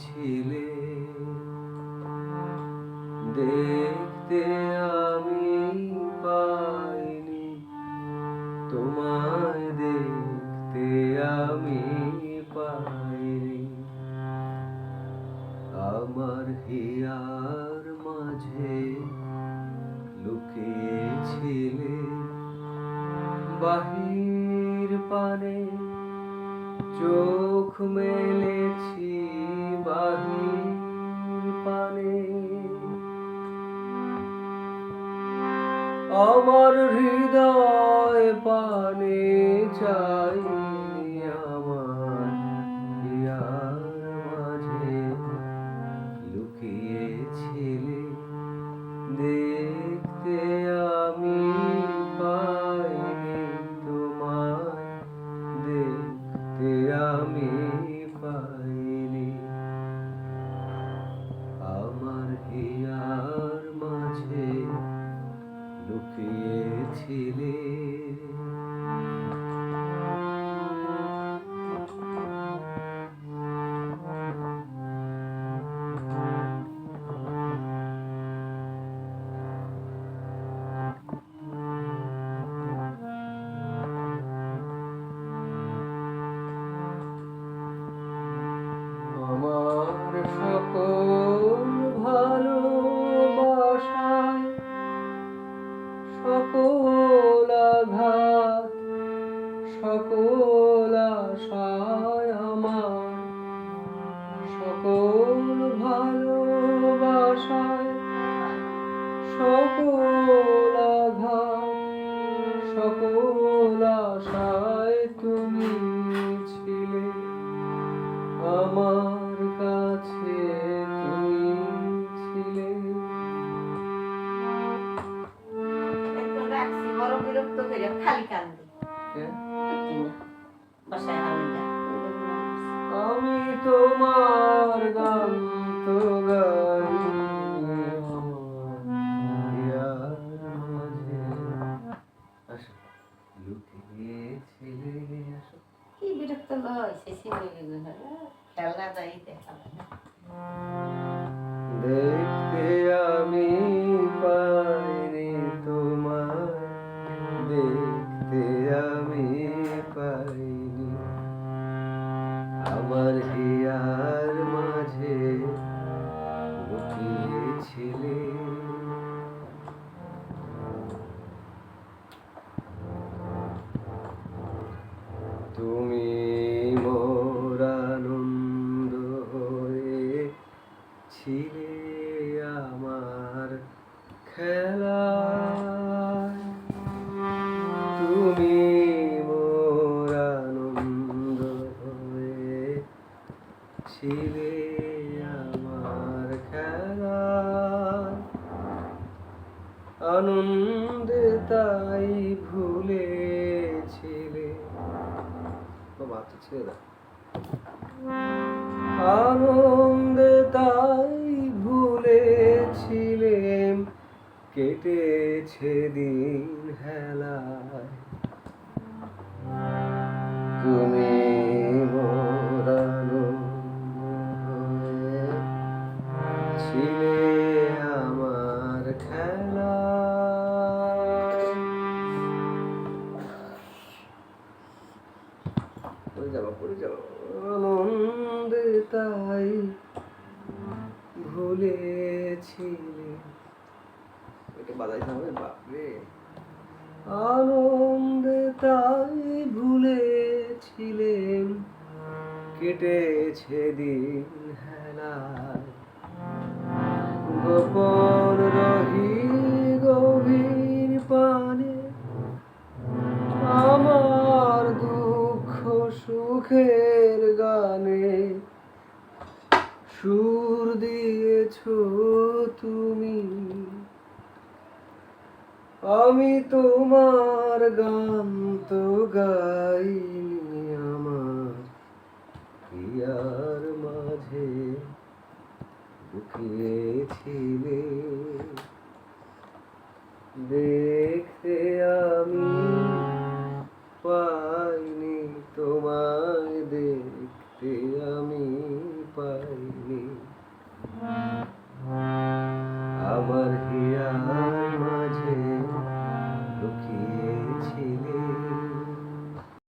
ছিলে দেখতে আমি পাইনি, তোমায় দেখতে আমি পাইনি। আমার হিয়ার মাঝে লুকিয়েছিলে বাহির পানে, চোখ মেলেছি বাহির পানে। আমার হৃদয় পানে চাইনি, আমার হিয়ার মাঝে লুকিয়েছিলে দেখতে আমি পাইনি, তোমায় দেখতে আমি পাইনি। আমার হিয়ার মাঝে লুকিয়েছিলে। আমার সকল ভালোবাসায় সকল আঘাত সকল আশায়, আমার সকল ভালোবাসায় সকল আঘাত সকল আশায় তুমি ছিলে আমার কাছে, তুমি ছিলে। আমি তোমার গান তো গাই, লুকিয়েছিলে। কি বিরক্ত হয়েছে খেলনা যাই দেখা দেখতে আমি পাইনি, তোমায় দেখতে আমি পাইনি। আমার হিয়ার মাঝে লুকিয়েছিলে। তুমি মোর আনন্দ হয়ে ছিলে আমার খেলায়, তুমি মোর আনন্দ হয়ে ছিলে আমার খেলায়। আনন্দে তাই ভুলেছিলে, বাচ্চা ছেড়ে দাও। আনন্দে তাই ভুলেছিলেম, কেটেছে দিন হেলায়। তুমি মোর আনন্দ হয়ে ছিলে আমার খেলায়। পড়ে যাবো আনন্দে তাই ভুলেছিলে, এটা বাজাইতে হবে বাপরে। আনন্দে তাই ভুলেছিলেম, কেটেছে দিন হেলায়। গোপন রহি গভীর পানে, আমার দুঃখ সুখের গানে সুর দিয়েছো তুমি। আমি তোমার গান তো গাইনি, আমার হিয়ার মাঝে লুকিয়েছিলে দেখতে আমি পাইনি, তোমায় দেখতে